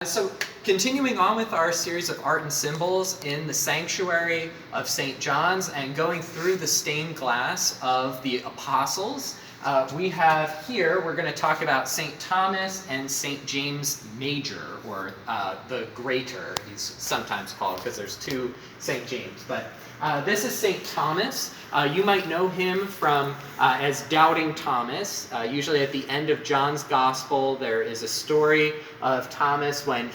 So continuing on with our series of art and symbols in the sanctuary of St. John's and going through the stained glass of the apostles, we have here, we're going to talk about St. Thomas and St. James Major, or the Greater, he's sometimes called, because there's two St. James. But this is St. Thomas. You might know him from as Doubting Thomas. Usually at the end of John's Gospel, there is a story of Thomas when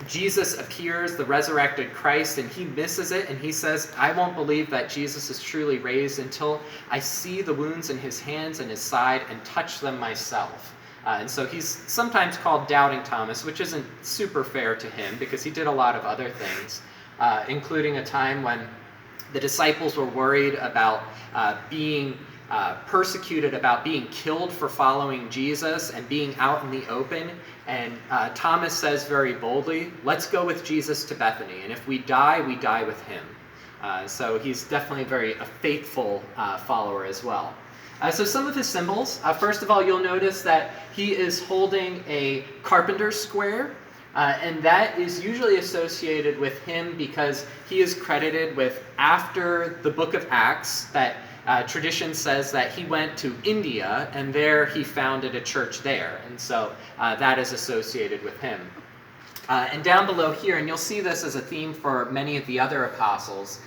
Jesus appears, the resurrected Christ, and he misses it, and he says, I won't believe that Jesus is truly raised until I see the wounds in his hands and his side and touch them myself. And so he's sometimes called Doubting Thomas, which isn't super fair to him because he did a lot of other things, including a time when the disciples were worried about being persecuted, about being killed for following Jesus and being out in the open. And Thomas says very boldly, let's go with Jesus to Bethany. And if we die with him. So he's definitely a faithful follower as well. So some of his symbols. First of all, you'll notice that he is holding a carpenter's square. And that is usually associated with him because he is credited with, after the book of Acts, that tradition says that he went to India and there he founded a church there. And so that is associated with him. And down below here, and you'll see this as a theme for many of the other apostles,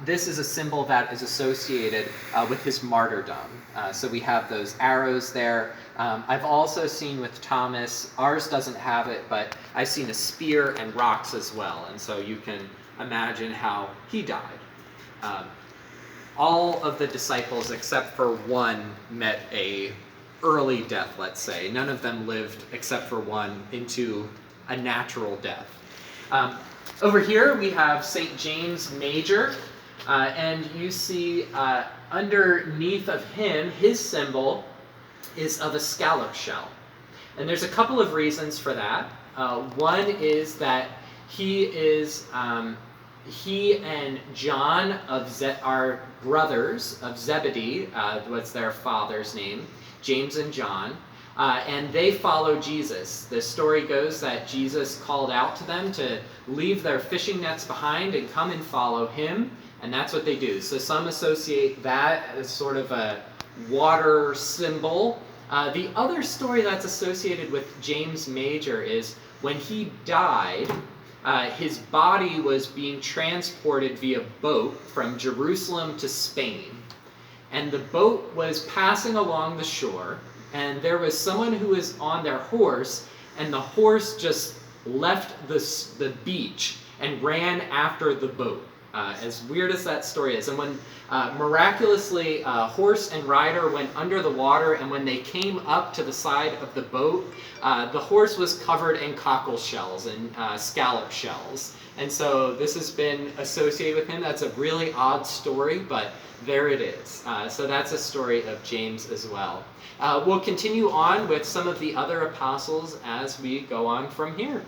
this is a symbol that is associated with his martyrdom. So we have those arrows there. I've also seen with Thomas, ours doesn't have it, but I've seen a spear and rocks as well. And so you can imagine how he died. All of the disciples except for one met a early death, let's say. None of them lived except for one into a natural death. Over here we have St. James Major, and you see underneath of him, his symbol is of a scallop shell. And there's a couple of reasons for that. One is that he and John are brothers of Zebedee, what's their father's name, James and John. And they follow Jesus. The story goes that Jesus called out to them to leave their fishing nets behind and come and follow him, and that's what they do. So some associate that as sort of a water symbol. The other story that's associated with James Major is when he died, his body was being transported via boat from Jerusalem to Spain. And the boat was passing along the shore, and there was someone who was on their horse, and the horse just left the beach and ran after the boat. As weird as that story is. And when miraculously horse and rider went under the water, and when they came up to the side of the boat, the horse was covered in cockle shells and scallop shells. And so this has been associated with him. That's a really odd story, but there it is. So that's a story of James as well. We'll continue on with some of the other apostles as we go on from here.